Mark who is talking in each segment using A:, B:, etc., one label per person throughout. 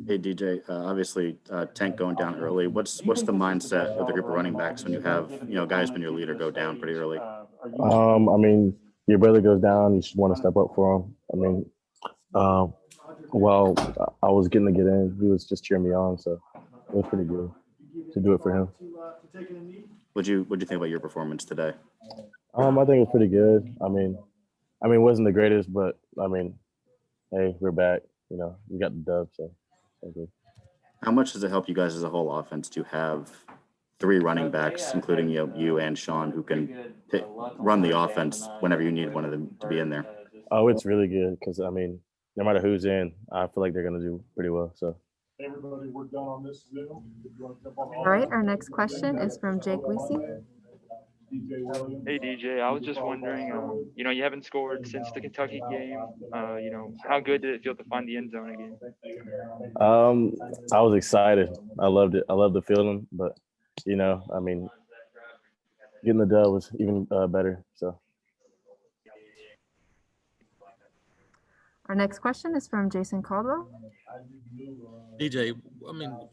A: Hey DJ, obviously Tank going down early. What's the mindset of the group of running backs when you have guys been your leader go down pretty early?
B: I mean, your brother goes down, you just want to step up for him. I mean, uh, well, I was getting to get in. He was just cheering me on, so it was pretty good to do it for him.
A: What'd you think about your performance today?
B: I think it was pretty good. It wasn't the greatest, but I mean, hey, we're back. We got the dub, so good.
A: How much does it help you guys as a whole offense to have three running backs, including you and Sean, who can run the offense whenever you need one of them to be in there?
B: Oh, it's really good because no matter who's in, I feel like they're gonna do pretty well. So.
C: Everybody, we're done on this Zoom.
D: All right, our next question is from Jake Weesey.
E: Hey DJ, I was just wondering, you haven't scored since the Kentucky game. How good did it feel to find the end zone again?
B: I was excited. I loved it. I loved the feeling, but getting the dub was even better. So.
D: Our next question is from Jason Caldwell.
F: DJ,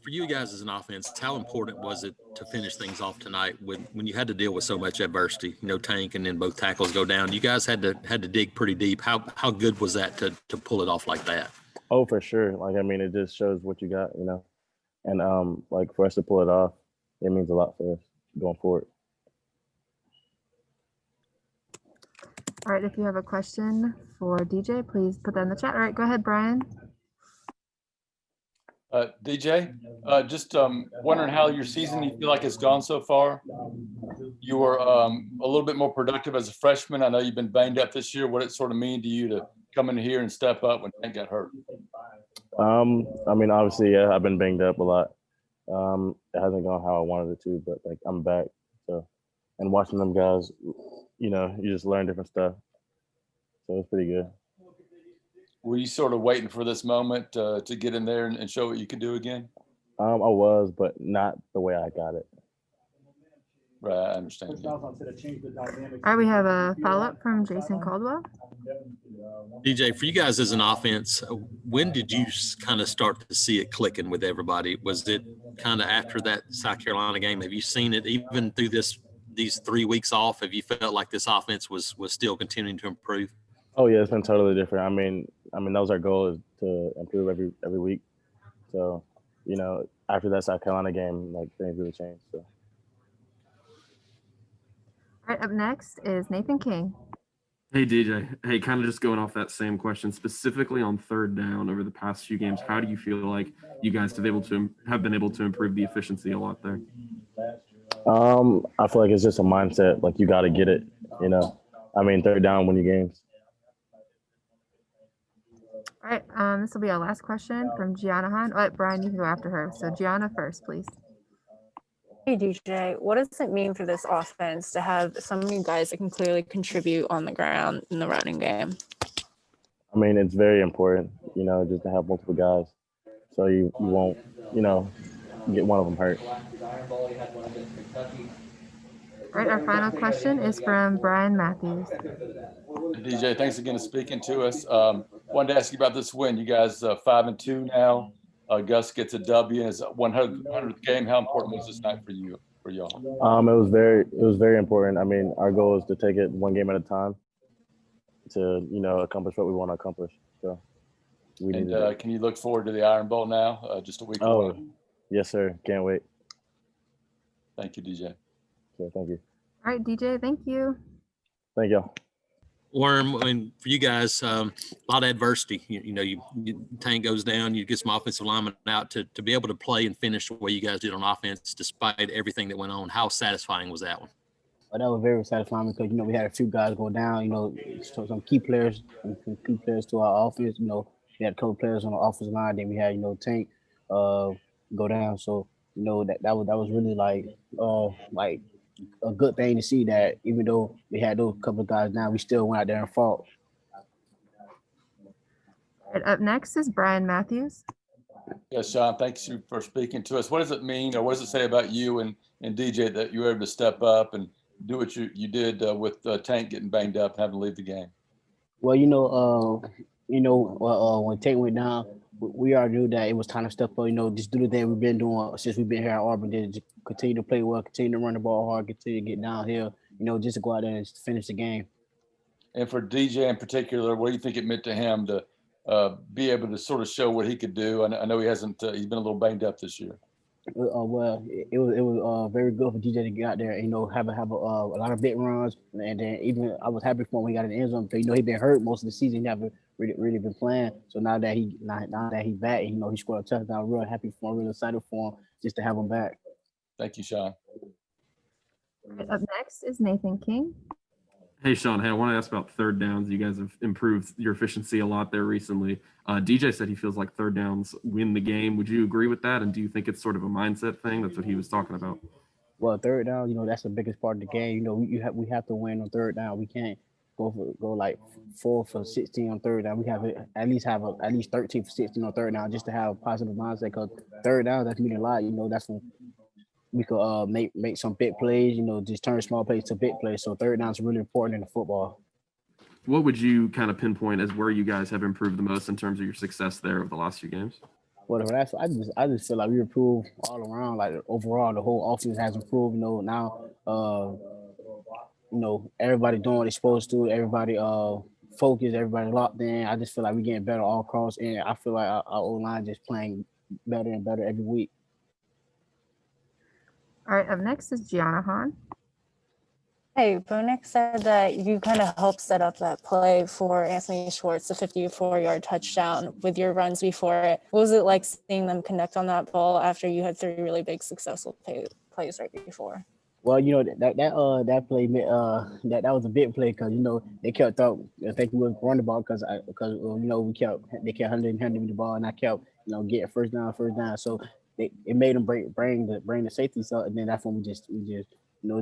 F: for you guys as an offense, how important was it to finish things off tonight when you had to deal with so much adversity? Tank and then both tackles go down. You guys had to dig pretty deep. How good was that to pull it off like that?
B: Oh, for sure. It just shows what you got, and for us to pull it off, it means a lot for us going forward.
D: All right, if you have a question for DJ, please put that in the chat. All right, go ahead, Brian.
G: DJ, just wondering how your season you feel like it's gone so far. You were a little bit more productive as a freshman. I know you've been banged up this year. What did it sort of mean to you to come in here and step up when Tank got hurt?
B: Obviously, yeah, I've been banged up a lot. It hasn't gone how I wanted it to, but I'm back. So, and watching them guys, you just learn different stuff. So it's pretty good.
G: Were you sort of waiting for this moment to get in there and show what you could do again?
B: I was, but not the way I got it.
G: Right, I understand.
D: All right, we have a follow-up from Jason Caldwell.
F: DJ, for you guys as an offense, when did you kind of start to see it clicking with everybody? Was it kind of after that South Carolina game? Have you seen it even through these 3 weeks off? Have you felt like this offense was still continuing to improve?
B: Oh yeah, it's been totally different. That was our goal, is to improve every week. So, after that South Carolina game, things really changed. So.
D: All right, up next is Nathan King.
H: Hey DJ, hey, kind of just going off that same question, specifically on third down over the past few games, how do you feel like you guys have been able to improve the efficiency a lot there?
B: I feel like it's just a mindset. You got to get it. Third down, win your games.
D: All right, this will be our last question from Gianna Hahn. All right, Brian, you can go after her. So Gianna first, please.
I: Hey DJ, what does it mean for this offense to have so many guys that can clearly contribute on the ground in the running game?
B: It's very important, just to have multiple guys, so you won't, get one of them hurt.
D: All right, our final question is from Brian Matthews.
G: DJ, thanks again for speaking to us. Wanted to ask you about this win. You guys 5-2 now. Gus gets a W in his 100th game. How important was this night for y'all?
B: It was very important. Our goal is to take it one game at a time to accomplish what we want to accomplish. So
G: can you look forward to the Iron Bowl now? Just a week away.
B: Oh, yes, sir. Can't wait.
G: Thank you, DJ.
B: Okay, thank you.
D: All right, DJ, thank you.
B: Thank y'all.
F: Worm, for you guys, a lot of adversity. Tank goes down, you get some offensive linemen out to be able to play and finish the way you guys did on offense, despite everything that went on. How satisfying was that one?
J: Well, that was very satisfying because we had a few guys go down. So some key players to our offense. We had a couple players on the offensive line. Then we had Tank go down. So that was really like a good thing to see, that even though we had those couple of guys down, we still went out there and fought.
D: All right, up next is Brian Matthews.
G: Yes, Sean, thanks for speaking to us. What does it mean, or what does it say about you and DJ that you were able to step up and do what you did with Tank getting banged up, having to leave the game?
J: Well, when Tank went down, we already knew that it was time to step up. Just do the thing we've been doing since we've been here at Auburn. Just continue to play well, continue to run the ball hard, continue to get downhill. Just to go out there and finish the game.
G: And for DJ in particular, what do you think it meant to him to be able to sort of show what he could do? I know he hasn't. He's been a little banged up this year.
J: Well, it was very good for DJ to get out there and have a lot of big runs, and then even I was happy for him when he got in the end zone because he'd been hurt most of the season. He never really been playing. So now that he's back, and he scored a touchdown. I'm real happy for him, real excited for him just to have him back.
G: Thank you, Sean.
D: Up next is Nathan King.
H: Hey, Sean. Hey, I want to ask about third downs. You guys have improved your efficiency a lot there recently. DJ said he feels like third downs win the game. Would you agree with that? And do you think it's sort of a mindset thing? That's what he was talking about.
J: Well, third down, that's the biggest part of the game. We have to win on third down. We can't go like 4 for 16 on third down. We have to at least 13 for 16 on third down just to have a positive mindset. Because third down, that's meaning a lot. That's when we could make some big plays. Just turn small plays to big plays. So third down is really important in the football.
H: What would you kind of pinpoint as where you guys have improved the most in terms of your success there over the last few games?
J: Well, I just feel like we improved all around. Like overall, the whole offense has improved. Now, everybody doing what they're supposed to. Everybody focused. Everybody locked in. I just feel like we're getting better all across, and I feel like our O-line just playing better and better every week.
D: All right, up next is Gianna Hahn.
I: Hey, Bo Nick said that you kind of helped set up that play for Anthony Schwartz, the 54-yard touchdown with your runs before it. What was it like seeing them connect on that ball after you had 3 really big successful plays right before?
J: Well, that play that was a big play because they kept thinking we was running the ball because they kept handing the ball and I kept getting first down. So it made them bring the safety up, and then that's when we just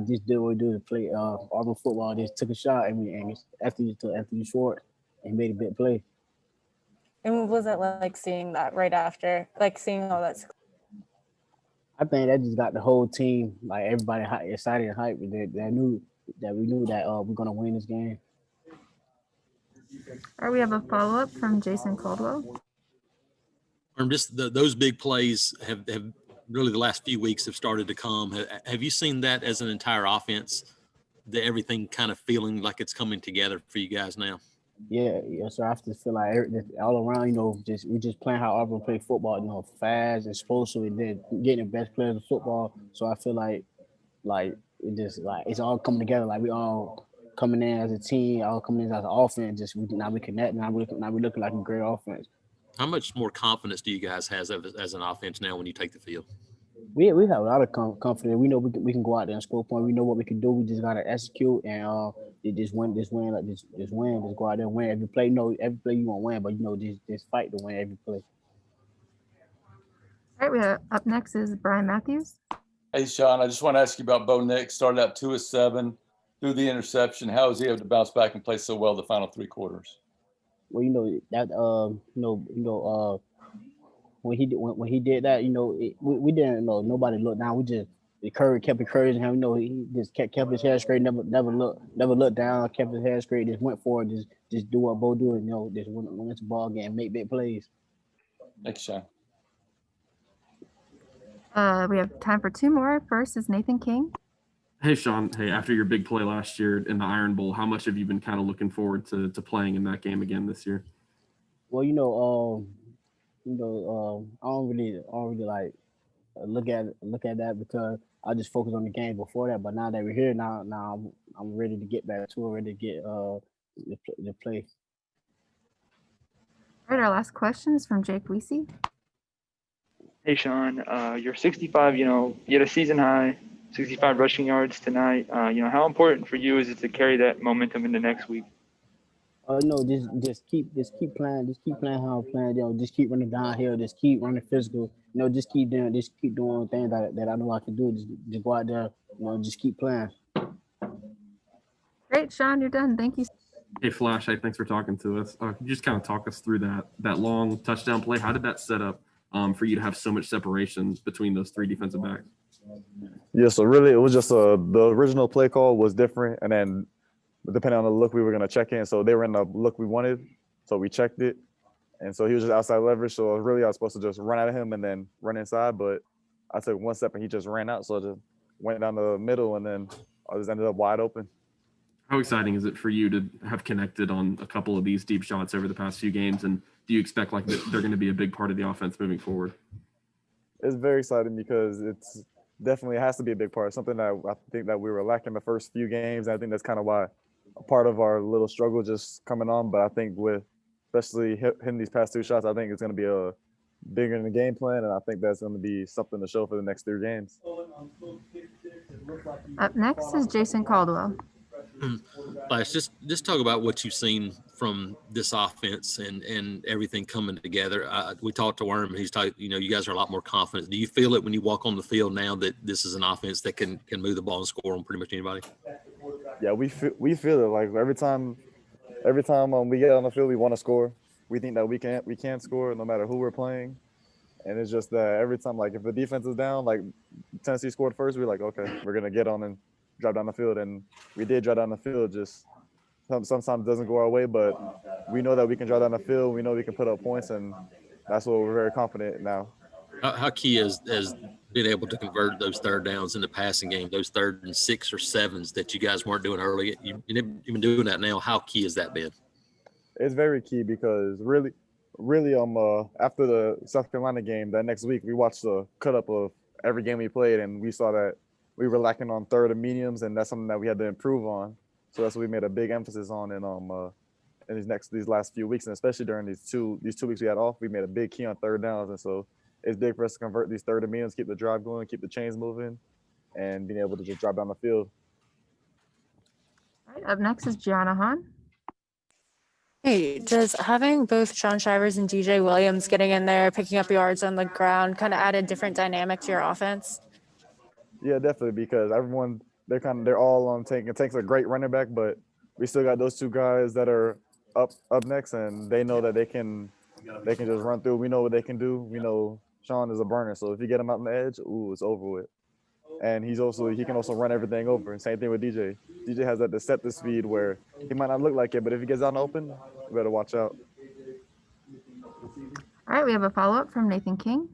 J: just did what we do to play Auburn football. Just took a shot and after you short and made a big play.
I: And what was it like seeing that right after, like seeing all that?
J: I think that just got the whole team, like everybody excited and hyped. That knew that we're gonna win this game.
D: All right, we have a follow-up from Jason Caldwell.
F: Just those big plays have really the last few weeks have started to come. Have you seen that as an entire offense, that everything kind of feeling like it's coming together for you guys now?
J: Yeah, so I just feel like all around, we just playing how Auburn play football, fast, explosive, and then getting the best players of football. So I feel like it's all coming together. Like we all coming in as a team, all coming in as an offense. Now we connect. Now we looking like a great offense.
F: How much more confidence do you guys have as an offense now when you take the field?
J: We have a lot of confidence. We know we can go out there and score points. We know what we can do. We just gotta execute and just win. Just go out there and win every play. Every play you won't win, but just fight to win every play.
D: All right, we have up next is Brian Matthews.
G: Hey, Sean, I just want to ask you about Bo Nick. Started out 2 of 7, threw the interception. How was he able to bounce back and play so well the final 3 quarters?
J: Well, when he did that, we didn't know. Nobody looked down. We just kept encouraging him. He just kept his head straight. Never looked down. Kept his head straight. Just went forward. Just do what Bo do. Just when it's a ball game, make big plays.
G: Thanks, Sean.
D: We have time for 2 more. First is Nathan King.
H: Hey, Sean. Hey, after your big play last year in the Iron Bowl, how much have you been kind of looking forward to playing in that game again this year?
J: Well, I don't really like look at that because I just focus on the game before that. But now that we're here, now I'm ready to get back to it, ready to get the play.
D: All right, our last question is from Jake Weesey.
E: Hey, Sean, you're 65, you had a season high, 65 rushing yards tonight. How important for you is it to carry that momentum into next week?
J: Just keep playing. Just keep playing how I'm playing. Just keep running downhill. Just keep running physical. Just keep doing things that I know I can do. Just go out there. Just keep playing.
D: Great, Sean, you're done. Thank you.
H: Hey, Flash. Hey, thanks for talking to us. Could you just kind of talk us through that long touchdown play? How did that set up for you to have so much separation between those 3 defensive backs?
K: Yeah, so really it was just the original play call was different, and then depending on the look we were going to check in, so they were in the look we wanted, so we checked it, And so he was just outside leverage. So really I was supposed to just run at him and then run inside, but I took one step and he just ran out. So I just went down the middle and then I just ended up wide open.
H: How exciting is it for you to have connected on a couple of these deep shots over the past few games? And do you expect like that they're going to be a big part of the offense moving forward?
K: It's very exciting because it's definitely has to be a big part. Something that I think that we were lacking the first few games. And I think that's kind of why a part of our little struggle just coming on. But I think with especially hitting these past 2 shots, I think it's going to be a bigger in the game plan. And I think that's going to be something to show for the next 3 games.
D: Up next is Jason Caldwell.
F: Flash, just talk about what you've seen from this offense and everything coming together. We talked to Worm. He's talking. You guys are a lot more confident. Do you feel it when you walk on the field now that this is an offense that can move the ball and score on pretty much anybody?
K: Yeah, we feel it. Like every time we get on the field, we want to score. We think that we can score no matter who we're playing. And it's just that every time, like if the defense is down, like Tennessee scored first, we're like, okay, we're gonna get on and drive down the field, and we did drive down the field. Just sometimes it doesn't go our way, but we know that we can drive down the field. We know we can put up points, and that's what we're very confident now.
F: How key is being able to convert those third downs in the passing game, those 3rd and 6 or 7s that you guys weren't doing early? You've been doing that now. How key has that been?
K: It's very key because really, after the South Carolina game that next week, we watched the cut up of every game we played, and we saw that we were lacking on 3rd and mediums, and that's something that we had to improve on. So that's what we made a big emphasis on in these last few weeks, and especially during these two weeks we had off, we made a big key on 3rd downs, and so it's big for us to convert these 3rd and mediums, keep the drive going, keep the chains moving, and being able to just drive down the field.
D: All right, up next is Gianna Hahn.
I: Hey, does having both Sean Shivers and DJ Williams getting in there, picking up yards on the ground, kind of add a different dynamic to your offense?
K: Yeah, definitely, because everyone they're all on Tank. And Tank's a great running back, but we still got those 2 guys that are up next, and they know that they can just run through. We know what they can do. We know Sean is a burner, so if you get him out on the edge, it's over with. And he can also run everything over. And same thing with DJ. DJ has that deceptive speed where he might not look like it, but if he gets out and open, you better watch out.
D: All right, we have a follow-up from Nathan King.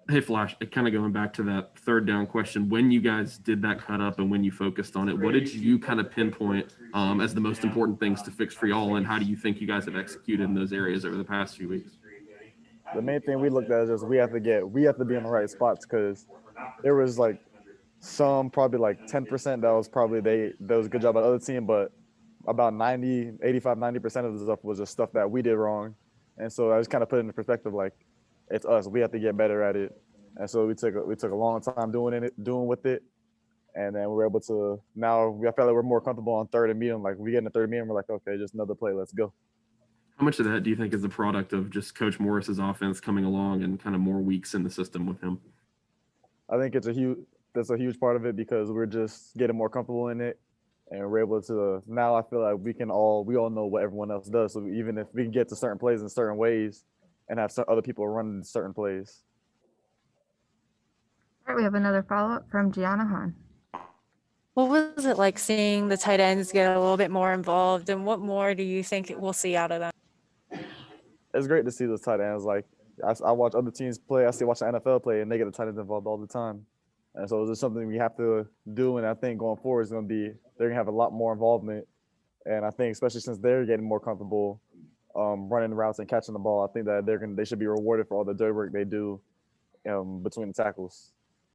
H: Hey, Flash, kind of going back to that 3rd down question, when you guys did that cut up and when you focused on it, what did you kind of pinpoint as the most important things to fix for y'all, and how do you think you guys have executed in those areas over the past few weeks?
K: The main thing we looked at is just we have to be in the right spots, because there was like probably like 10% that was a good job by the other team, but about 90% of the stuff was just stuff that we did wrong. And so I just kind of put it into perspective, like it's us. We have to get better at it. And so we took a long time doing with it. And then we were able to, now I feel like we're more comfortable on 3rd and medium. Like we get in the 3rd medium, we're like, okay, just another play, let's go.
H: How much of that do you think is a product of just Coach Morris's offense coming along and kind of more weeks in the system with him?
K: I think that's a huge part of it, because we're just getting more comfortable in it. And we're able to, now I feel like we all know what everyone else does. So even if we can get to certain plays in certain ways and have some other people running certain plays.
D: All right, we have another follow-up from Gianna Hahn.
I: What was it like seeing the tight ends get a little bit more involved, and what more do you think we'll see out of them?
K: It's great to see those tight ends. Like I watch other teams play, I watch the NFL play, and they get the tight ends involved all the time. And so it's just something we have to do, and I think going forward is going to be, they're going to have a lot more involvement. And I think especially since they're getting more comfortable running routes and catching the ball, I think that they should be rewarded for all the dirty work they do between the tackles.